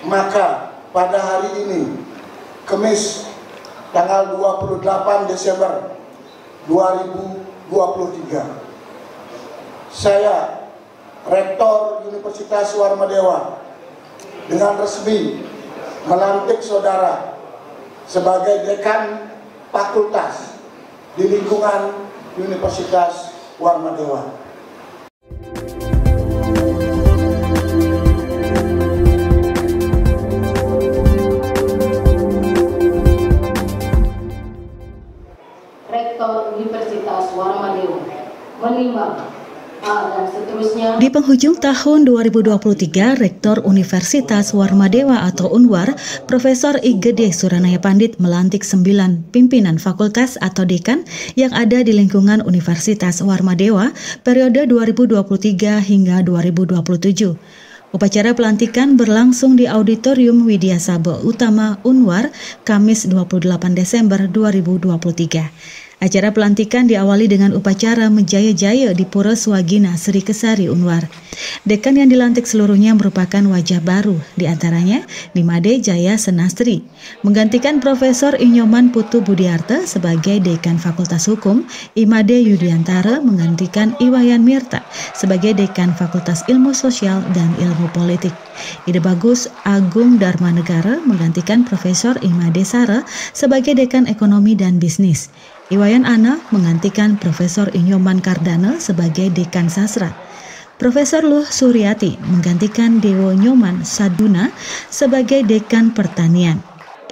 Maka pada hari ini, Kamis tanggal 28 Desember 2023, saya, Rektor Universitas Warmadewa, dengan resmi melantik saudara sebagai Dekan Fakultas di lingkungan Universitas Warmadewa. Rektor Universitas Warmadewa menimbang dan seterusnya. Di penghujung tahun 2023, Rektor Universitas Warmadewa atau Unwar, Profesor Igede Suranaya Pandit melantik 9 pimpinan fakultas atau dekan yang ada di lingkungan Universitas Warmadewa periode 2023 hingga 2027. Upacara pelantikan berlangsung di Auditorium Widya Sabo Utama Unwar, Kamis 28 Desember 2023. Acara pelantikan diawali dengan upacara menjaya-jaya di Pura Swagina Sri Kesari Unwar. Dekan yang dilantik seluruhnya merupakan wajah baru, diantaranya Nimade Jaya Senastri, menggantikan Profesor Inyoman Putu Budiarte sebagai Dekan Fakultas Hukum, Imade Yudiantara menggantikan Iwayan Mirta sebagai Dekan Fakultas Ilmu Sosial dan Ilmu Politik. Ide Bagus Agung Darmanegara menggantikan Profesor Imade Sara sebagai Dekan Ekonomi dan Bisnis. Iwayan Ana menggantikan Profesor Inyoman Kardana sebagai Dekan Sastra. Profesor Luh Suryati menggantikan Dewo Nyoman Saduna sebagai Dekan Pertanian.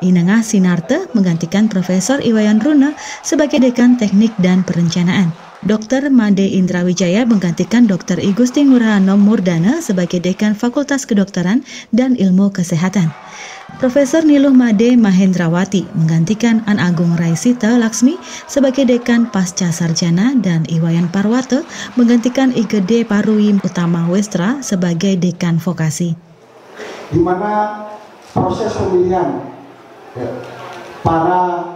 Inengah Sinarte menggantikan Profesor Iwayan Runa sebagai Dekan Teknik dan Perencanaan. Dr. Made Indrawijaya menggantikan Dr. I Gusti Ngurah Murdana sebagai Dekan Fakultas Kedokteran dan Ilmu Kesehatan. Profesor Niluh Made Mahendrawati menggantikan An Agung Raisita Laksmi sebagai Dekan Pasca Sarjana dan Iwayan Parwata menggantikan Igede Paruim Utama Westra sebagai Dekan Vokasi. Di mana proses pemilihan para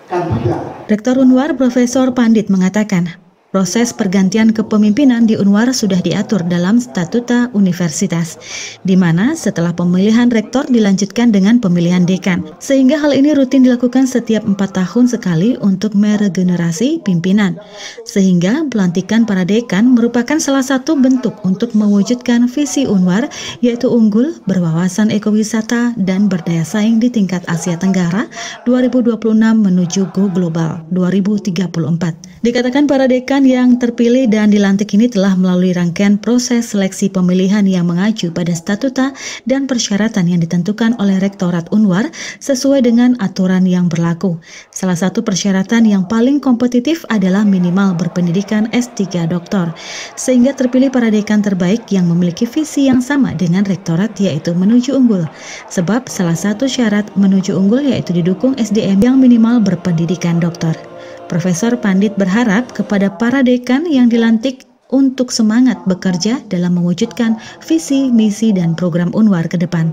kandidat. Rektor Unwar Profesor Pandit mengatakan, proses pergantian kepemimpinan di Unwar sudah diatur dalam statuta universitas, di mana setelah pemilihan rektor dilanjutkan dengan pemilihan dekan, sehingga hal ini rutin dilakukan setiap 4 tahun sekali untuk meregenerasi pimpinan, sehingga pelantikan para dekan merupakan salah satu bentuk untuk mewujudkan visi Unwar, yaitu unggul, berwawasan ekowisata, dan berdaya saing di tingkat Asia Tenggara 2026 menuju Go Global 2034. Dikatakan para dekan yang terpilih dan dilantik ini telah melalui rangkaian proses seleksi pemilihan yang mengacu pada statuta dan persyaratan yang ditentukan oleh Rektorat Unwar sesuai dengan aturan yang berlaku. Salah satu persyaratan yang paling kompetitif adalah minimal berpendidikan S3 Doktor, sehingga terpilih para dekan terbaik yang memiliki visi yang sama dengan Rektorat, yaitu menuju unggul. Sebab salah satu syarat menuju unggul yaitu didukung SDM yang minimal berpendidikan doktor. Profesor Pandit berharap kepada para dekan yang dilantik untuk semangat bekerja dalam mewujudkan visi, misi, dan program Unwar ke depan,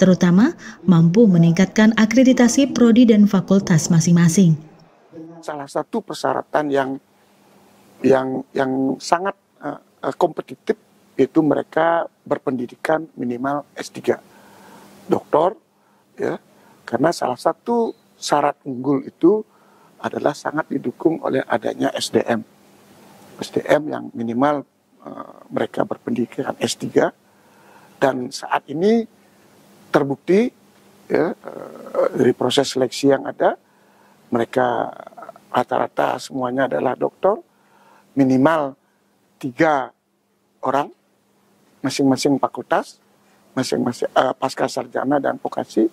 terutama mampu meningkatkan akreditasi prodi dan fakultas masing-masing. Salah satu persyaratan yang sangat kompetitif itu mereka berpendidikan minimal S3 doktor, ya, karena salah satu syarat unggul itu adalah sangat didukung oleh adanya SDM yang minimal mereka berpendidikan S3, dan saat ini terbukti ya, dari proses seleksi yang ada, mereka rata-rata semuanya adalah doktor, minimal 3 orang masing-masing fakultas, masing-masing pasca sarjana dan vokasi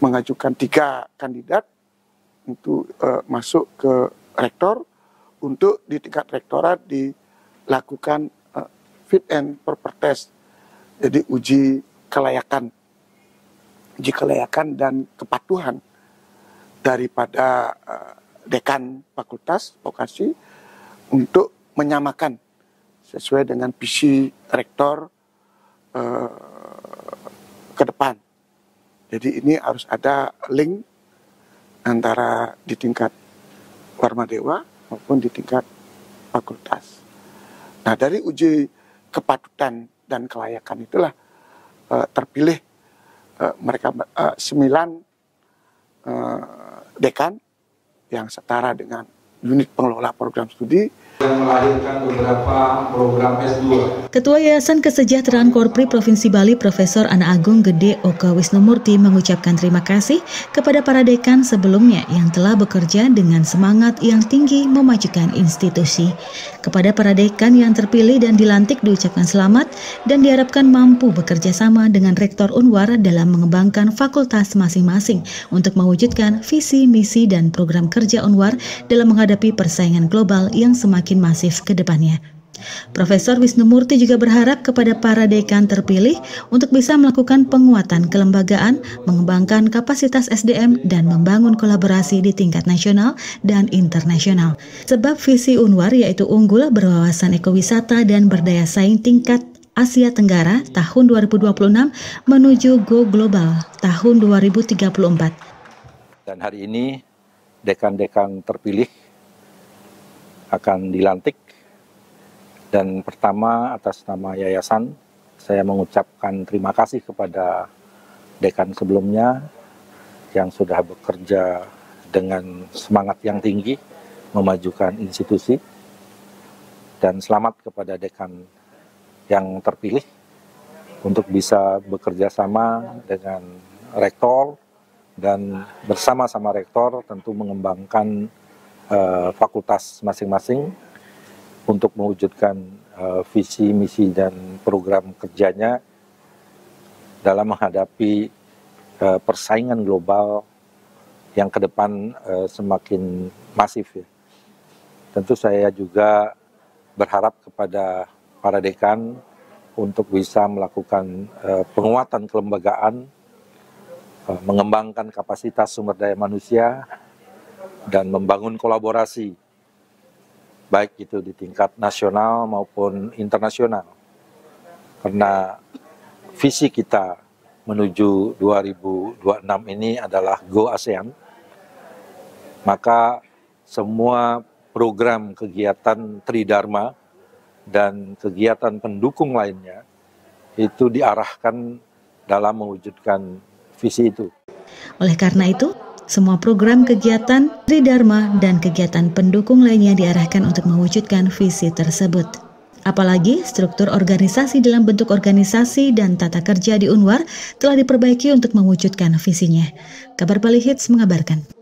mengajukan 3 kandidat untuk masuk ke rektor, untuk di tingkat rektorat dilakukan fit and proper test, jadi uji kelayakan dan kepatuhan daripada dekan fakultas vokasi untuk menyamakan sesuai dengan visi rektor ke depan. Jadi ini harus ada link antara di tingkat Warmadewa maupun di tingkat fakultas. Nah, dari uji kepatutan dan kelayakan itulah terpilih mereka 9 dekan yang setara dengan unit pengelola program studi yang melahirkan beberapa program S2. Ketua Yayasan Kesejahteraan Korpri Provinsi Bali, Profesor Ana Agung Gede Oka Wisnumurti mengucapkan terima kasih kepada para dekan sebelumnya yang telah bekerja dengan semangat yang tinggi memajukan institusi. Kepada para dekan yang terpilih dan dilantik diucapkan selamat dan diharapkan mampu bekerja sama dengan Rektor Unwar dalam mengembangkan fakultas masing-masing untuk mewujudkan visi, misi, dan program kerja Unwar dalam menghadapi persaingan global yang semakin masif ke depannya. Profesor Wisnumurti juga berharap kepada para dekan terpilih untuk bisa melakukan penguatan kelembagaan, mengembangkan kapasitas SDM, dan membangun kolaborasi di tingkat nasional dan internasional. Sebab visi Unwar yaitu unggul, berwawasan ekowisata, dan berdaya saing tingkat Asia Tenggara tahun 2026 menuju Go Global tahun 2034. Dan hari ini dekan-dekan terpilih akan dilantik, dan pertama atas nama yayasan saya mengucapkan terima kasih kepada dekan sebelumnya yang sudah bekerja dengan semangat yang tinggi memajukan institusi, dan selamat kepada dekan yang terpilih untuk bisa bekerja sama dengan rektor dan bersama-sama rektor tentu mengembangkan fakultas masing-masing untuk mewujudkan visi, misi, dan program kerjanya dalam menghadapi persaingan global yang ke depan semakin masif. Ya. Tentu saya juga berharap kepada para dekan untuk bisa melakukan penguatan kelembagaan, mengembangkan kapasitas sumber daya manusia, dan membangun kolaborasi, baik itu di tingkat nasional maupun internasional. Karena visi kita menuju 2026 ini adalah Go ASEAN, maka semua program kegiatan Tridharma dan kegiatan pendukung lainnya itu diarahkan dalam mewujudkan visi itu. Oleh karena itu, semua program kegiatan Tridharma dan kegiatan pendukung lainnya diarahkan untuk mewujudkan visi tersebut. Apalagi struktur organisasi dalam bentuk organisasi dan tata kerja di Unwar telah diperbaiki untuk mewujudkan visinya. Kabar Bali Hits mengabarkan.